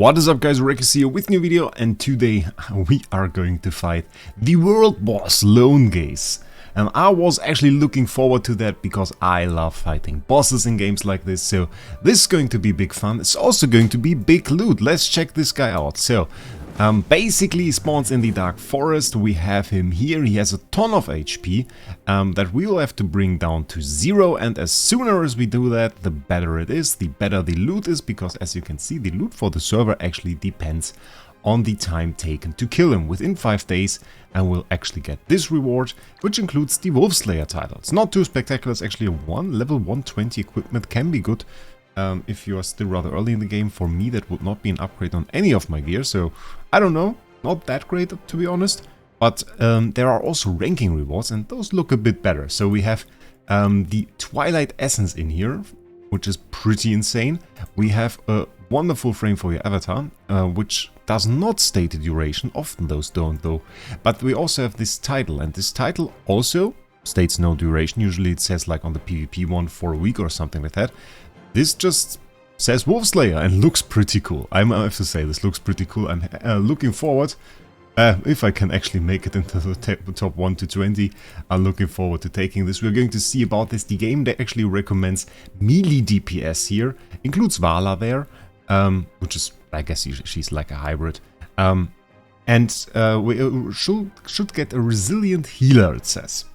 What is up guys, Wraec here with new video, and today we are going to fight the world boss Lone Gaze. And I was actually looking forward to that because I love fighting bosses in games like this, so this is going to be big fun. It's also going to be big loot. Let's check this guy out. So basically he spawns in the Dark Forest. We have him here. He has a ton of HP that we will have to bring down to 0, and as sooner as we do that, the better it is, the better the loot is, because as you can see, the loot for the server actually depends on the time taken to kill him. Within 5 days, and we'll actually get this reward, which includes the Wolfslayer title. It's not too spectacular. It's actually a level 120 equipment, can be good if you are still rather early in the game. For me, that would not be an upgrade on any of my gear, so I don't know, not that great to be honest. But there are also ranking rewards, and those look a bit better. So we have the Twilight Essence in here, which is pretty insane. We have a wonderful frame for your avatar, which does not state the duration. Often those don't though. But we also have this title, and this title also states no duration. Usually it says like on the PvP one for a week or something like that. This just says Wolfslayer and looks pretty cool. I have to say, this looks pretty cool. I'm looking forward, if I can actually make it into the top 1 to 20, I'm looking forward to taking this. We're going to see about this. The game that actually recommends melee DPS here, includes Vala there, which is, I guess she's like a hybrid. And we should get a resilient healer, it says.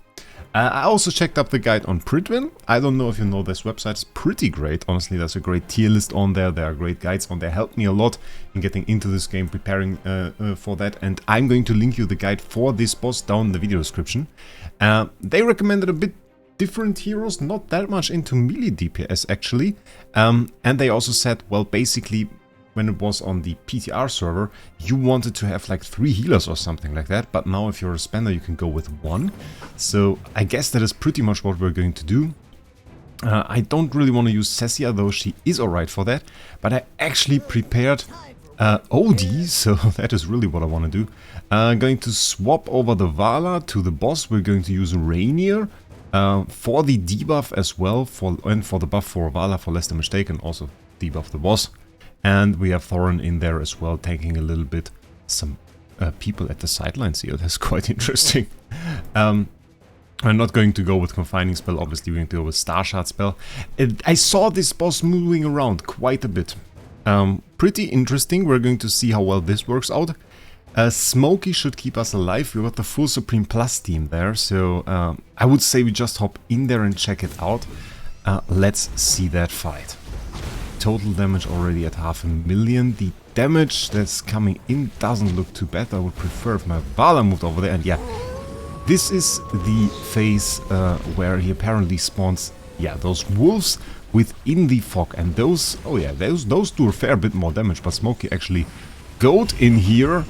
I also checked up the guide on Pridwin. I don't know if you know this website. It's pretty great. Honestly, there's a great tier list on there. There are great guides on there. Helped me a lot in getting into this game, preparing for that. And I'm going to link you the guide for this boss down in the video description. They recommended a bit different heroes, not that much into melee DPS actually. And they also said, well, basically, when it was on the PTR server, you wanted to have like 3 healers or something like that, but now if you're a spender, you can go with 1. So I guess that is pretty much what we're going to do. I don't really want to use Cessia, though she is alright for that, but I actually prepared Odie, so that is really what I want to do. I'm going to swap over the Vala to the boss. We're going to use Rainier for the debuff as well, and for the buff for Vala for less damage taken, also debuff the boss. And we have Thorin in there as well, taking a little bit some people at the sidelines here. That's quite interesting. I'm not going to go with Confining Spell, obviously we're going to go with Star Shard Spell. I saw this boss moving around quite a bit. Pretty interesting. We're going to see how well this works out. Smokey should keep us alive. We got the full Supreme Plus team there, so I would say we just hop in there and check it out. Let's see that fight. Total damage already at 500,000. The damage that's coming in doesn't look too bad. I would prefer if my Vala moved over there. And yeah, this is the phase where he apparently spawns, yeah, those wolves within the fog. And those, oh yeah, those do a fair bit more damage. But Smokey actually got in here.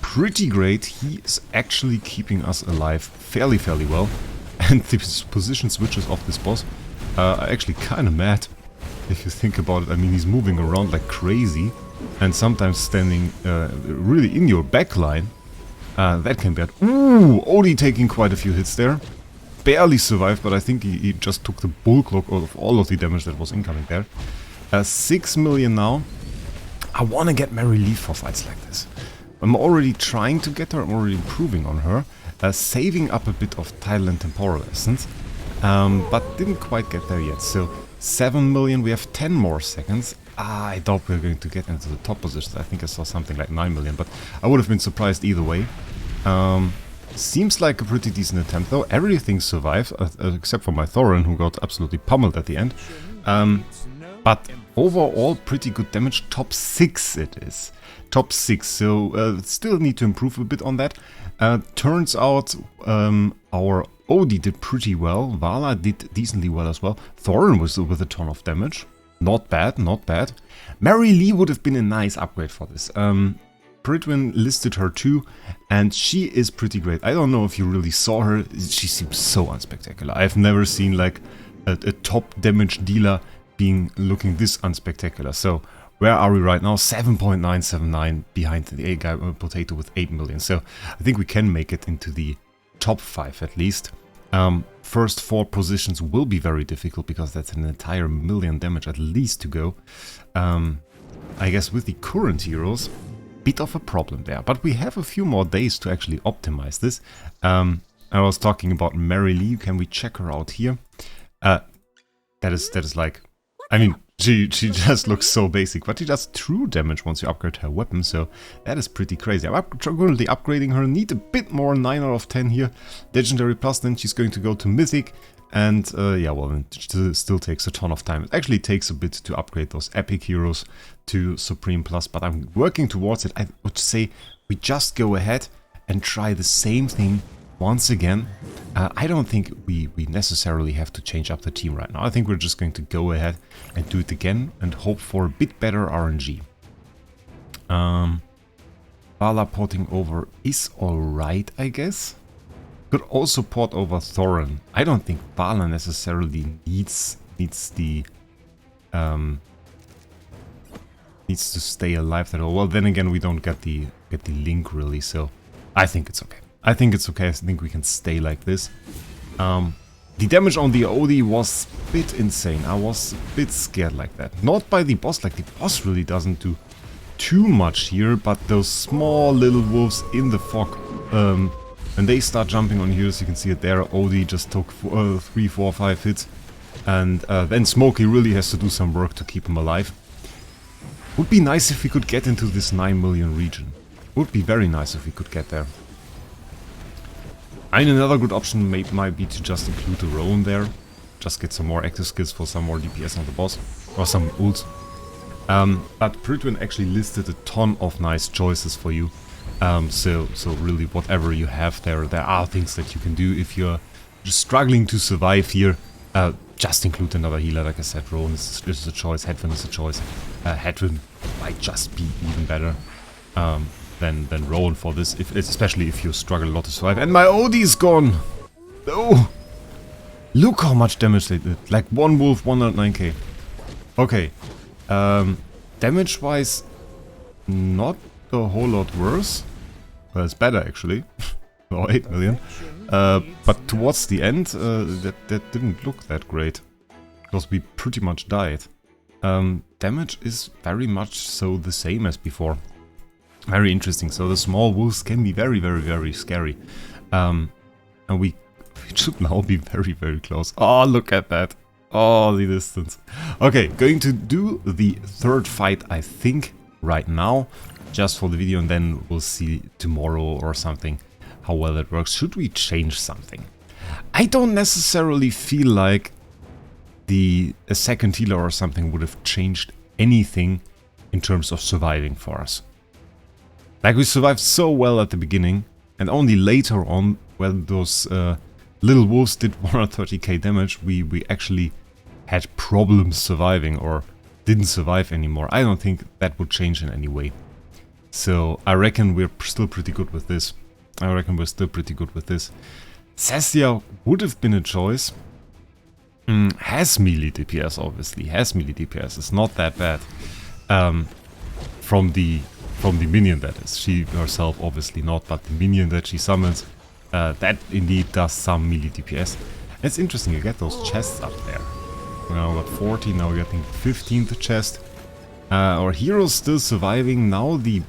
Pretty great. He is actually keeping us alive fairly well. And the position switches of this boss are actually kind of mad. If you think about it, I mean, he's moving around like crazy and sometimes standing really in your backline. That can be bad. Ooh, Odie taking quite a few hits there. Barely survived, but I think he just took the bulk of all of the damage that was incoming there. 6 million now. I want to get Mary Lee for fights like this. I'm already trying to get her, I'm already improving on her. Saving up a bit of Tidal and Temporal Essence, but didn't quite get there yet. So 7 million, we have 10 more seconds. I thought we were going to get into the top positions. I think I saw something like 9 million, but I would have been surprised either way. Seems like a pretty decent attempt though. Everything survived, except for my Thorin, who got absolutely pummeled at the end. But overall, pretty good damage. Top 6 it is. Top 6, so still need to improve a bit on that. Turns out our Odie did pretty well. Vala did decently well as well. Thorin was with a ton of damage. Not bad, not bad. Mary Lee would have been a nice upgrade for this. Pridwin listed her too, and she is pretty great. I don't know if you really saw her. She seems so unspectacular. I've never seen like a top damage dealer looking this unspectacular. So where are we right now? 7.979 behind the A guy Potato with 8 million. So I think we can make it into the top 5 at least. First 4 positions will be very difficult because that's an entire 1 million damage at least to go. I guess with the current heroes, bit of a problem there. But we have a few more days to actually optimize this. I was talking about Mary Lee. Can we check her out here? That is like, I mean, she just looks so basic, but she does true damage once you upgrade her weapon, so that is pretty crazy. I'm currently upgrading her, need a bit more, 9 out of 10 here. Legendary plus, then she's going to go to Mythic, and yeah, well, it still takes a ton of time. It actually takes a bit to upgrade those epic heroes to Supreme plus, but I'm working towards it. I would say we just go ahead and try the same thing once again. I don't think we necessarily have to change up the team right now. I think we're just going to go ahead and do it again and hope for a bit better RNG. Vala porting over is alright, I guess. Could also port over Thorin. I don't think Vala necessarily needs the needs to stay alive at all. Well, then again, we don't get the link really, so I think it's okay. I think it's okay. I think we can stay like this. The damage on the OD was a bit insane. I was a bit scared like that. Not by the boss, like the boss really doesn't do too much here, but those small little wolves in the fog, when they start jumping on heroes, you can see it there. OD just took 3, 4, 5 hits, and then Smokey really has to do some work to keep him alive. Would be nice if we could get into this 9 million region. Would be very nice if we could get there. And another good option might be to just include the Rowan there. Just get some more active skills for some more DPS on the boss. Or some ults. But Pritwin actually listed a ton of nice choices for you. So really whatever you have there are things that you can do if you're just struggling to survive here. Just include another healer, like I said. Rowan is a choice, Hedwyn is a choice. Hedwyn might just be even better than Rowan for this, especially if you struggle a lot to survive. And my OD is gone! Oh! Look how much damage they did. Like one wolf, 109k. Okay. Damage-wise, not a whole lot worse. Well, it's better actually. Oh, 8 million. But towards the end, that didn't look that great. Because we pretty much died. Damage is very much so the same as before. Very interesting. So the small wolves can be very, very, very scary. And we should now be very, very close. Oh, look at that. Oh, the distance. Okay, going to do the third fight, I think, right now. Just for the video, and then we'll see tomorrow or something how well that works. Should we change something? I don't necessarily feel like a second healer or something would have changed anything in terms of surviving for us. Like, we survived so well at the beginning, and only later on, when those little wolves did 130k damage, we actually had problems surviving or didn't survive anymore. I don't think that would change in any way. So I reckon we're still pretty good with this. Sassia would have been a choice. Has melee DPS, obviously. Has melee DPS. It's not that bad. From the minion, that is. She herself obviously not, but the minion that she summons, that indeed does some melee DPS. It's interesting, you get those chests up there. Now we got 40, now we're getting 15th chest. Our hero's still surviving. Now the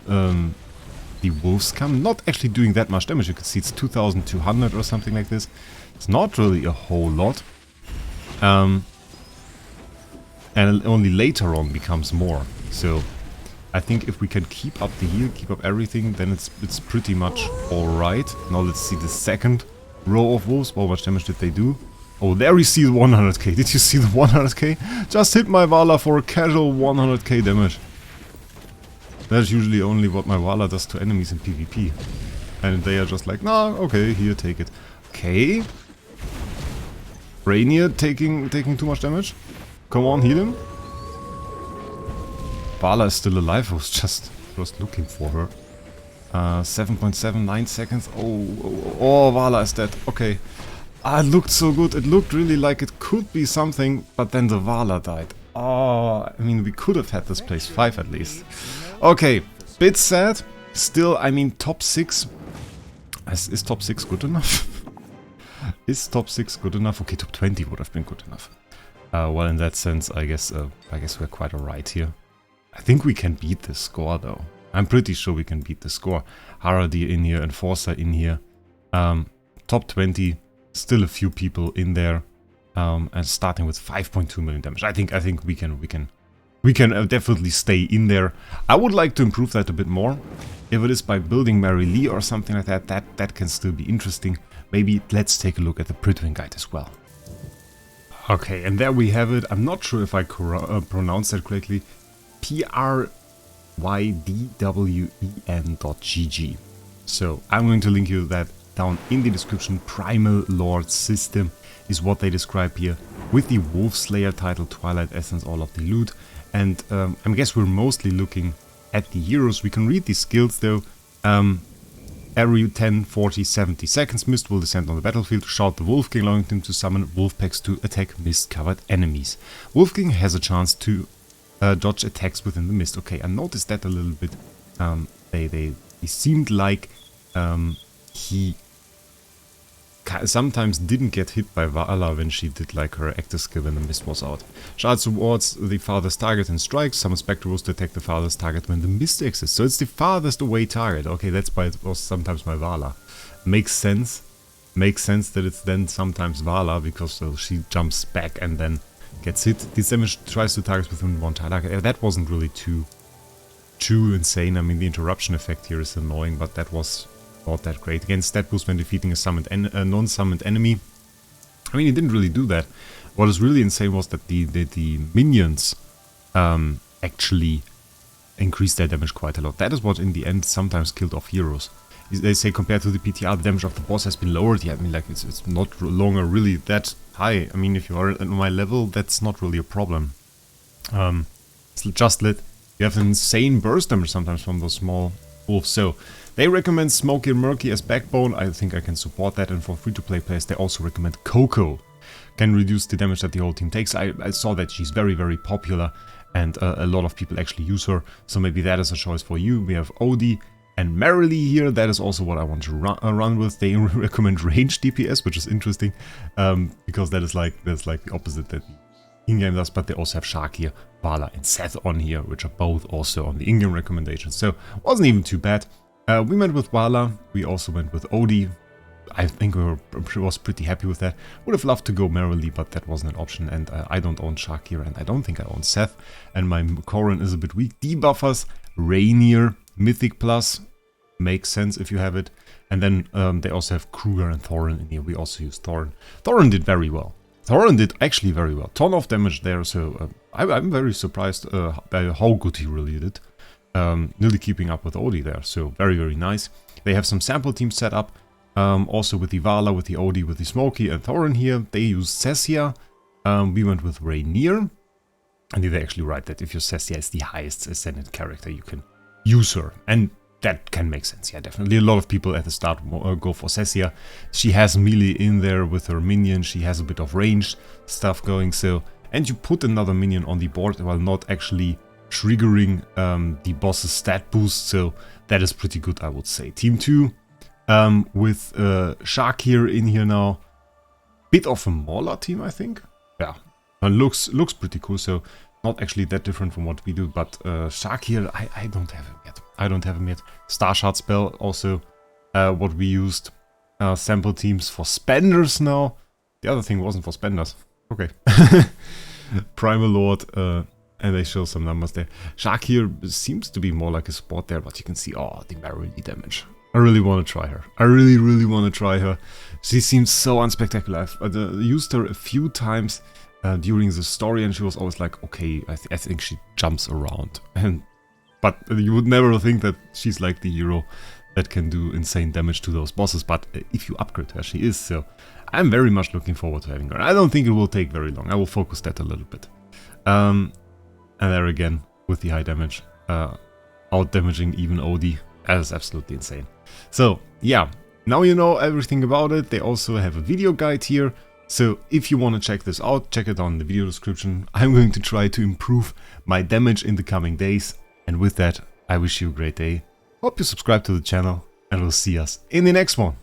wolves come, not actually doing that much damage. You can see it's 2200 or something like this. It's not really a whole lot. And only later on becomes more. So I think if we can keep up the heal, keep up everything, then it's pretty much alright. Now let's see the second row of wolves. How much damage did they do? Oh, there we see the 100k. Did you see the 100k? Just hit my Vala for a casual 100k damage. That's usually only what my Vala does to enemies in PvP. And they are just like, nah, okay, here, take it. Okay. Rainier taking too much damage. Come on, heal him. Vala is still alive. I was just looking for her. 7.79 seconds. Oh, Vala is dead. Okay. It looked so good. It looked really like it could be something, but then the Vala died. Oh, I mean, we could have had this place 5 at least. Okay, bit sad. Still, I mean, top 6. Is top 6 good enough? Is top 6 good enough? Okay, top 20 would have been good enough. Well, in that sense, I guess we're quite alright here. I think we can beat this score though. I'm pretty sure we can beat the score. Haradi in here, Enforcer in here. Top 20, still a few people in there. And starting with 5.2 million damage. I think we can definitely stay in there. I would like to improve that a bit more. If it is by building Mary Lee or something like that, that can still be interesting. Maybe let's take a look at the Pridwen guide as well. Okay, and there we have it. I'm not sure if I pronounced that correctly. prydwen.gg. So I'm going to link you that down in the description. Primal Lord system is what they describe here, with the Wolf Slayer title, Twilight Essence, all of the loot. And I guess we're mostly looking at the heroes. We can read the skills though. Every 10, 40, 70 seconds, Mist will descend on the battlefield. Shout the Wolf King, allowing him to summon wolf packs to attack mist-covered enemies. Wolf King has a chance to dodge attacks within the mist. Okay, I noticed that a little bit. They seemed like he sometimes didn't get hit by Vala when she did like her active skill when the mist was out. Shouts towards the farthest target and strikes. Summon Spectrals to attack the farthest target when the mist exists. So it's the farthest away target. Okay, that's why it was sometimes my Vala. Makes sense. Makes sense that it's then sometimes Vala, because she jumps back and then gets hit. This damage tries to target within one target. That wasn't really too insane. I mean, the interruption effect here is annoying, but that was not that great. Again, stat boost when defeating a non-summoned enemy. I mean, he didn't really do that. What is really insane was that the minions actually increased their damage quite a lot. That is what in the end sometimes killed off heroes. They say compared to the PTR, the damage of the boss has been lowered. Yeah, I mean, like it's not longer really that high. I mean, if you are at my level, that's not really a problem. It's just lit. You have an insane burst damage sometimes from those small wolves. So they recommend Smoky and Murky as backbone. I think I can support that. And for free-to-play players, they also recommend Coco. Can reduce the damage that the whole team takes. I saw that she's very, very popular, and a lot of people actually use her. So maybe that is a choice for you. We have Odie and Merrily here. That is also what I want to run with. They recommend range DPS, which is interesting, because that's like the opposite that the in-game does. But they also have Shark here, Vala and Seth on here, which are both also on the in-game recommendations. So wasn't even too bad. We went with Vala. We also went with Odie. I think was pretty happy with that. Would have loved to go Merrily, but that wasn't an option. And I don't own Shark here, and I don't think I own Seth. And my Corrin is a bit weak. Debuffers, Rainier, Mythic Plus, makes sense if you have it. And then they also have Kruger and Thorin in here. We also use Thorin. Thorin did very well. Thorin did actually very well. Ton of damage there, so I'm very surprised by how good he really did. Nearly keeping up with Odie there, so very, very nice. They have some sample teams set up. Also with the Vala, with the Odie, with the Smoky and Thorin here. They use Cessia. We went with Rainier. And they actually write that if your Cessia is the highest ascended character, you can use her. And that can make sense, yeah, definitely. A lot of people at the start go for Cessia. She has melee in there with her minion. She has a bit of range stuff going, so... And you put another minion on the board while not actually triggering the boss's stat boost, so that is pretty good, I would say. Team 2, with Shark here in here now. Bit of a Mauler team, I think. Yeah, looks pretty cool, so not actually that different from what we do, but Shark here, I don't have him yet. I don't have him yet. Star Shard spell, also what we used. Sample teams for spenders now. The other thing wasn't for spenders. Okay. Primal Lord, and they show some numbers there. Shark here seems to be more like a support there, but you can see, oh, the Merrily damage. I really want to try her. I really, really want to try her. She seems so unspectacular. I've used her a few times during the story, and she was always like, okay, I think she jumps around. But you would never think that she's like the hero that can do insane damage to those bosses. But if you upgrade her, she is. So I'm very much looking forward to having her. I don't think it will take very long. I will focus that a little bit. And there again, with the high damage, out-damaging even Odie. That is absolutely insane. So, yeah, now you know everything about it. They also have a video guide here. So, if you want to check this out, check it on the video description. I'm going to try to improve my damage in the coming days. And with that, I wish you a great day. Hope you subscribe to the channel, and we'll see us in the next one.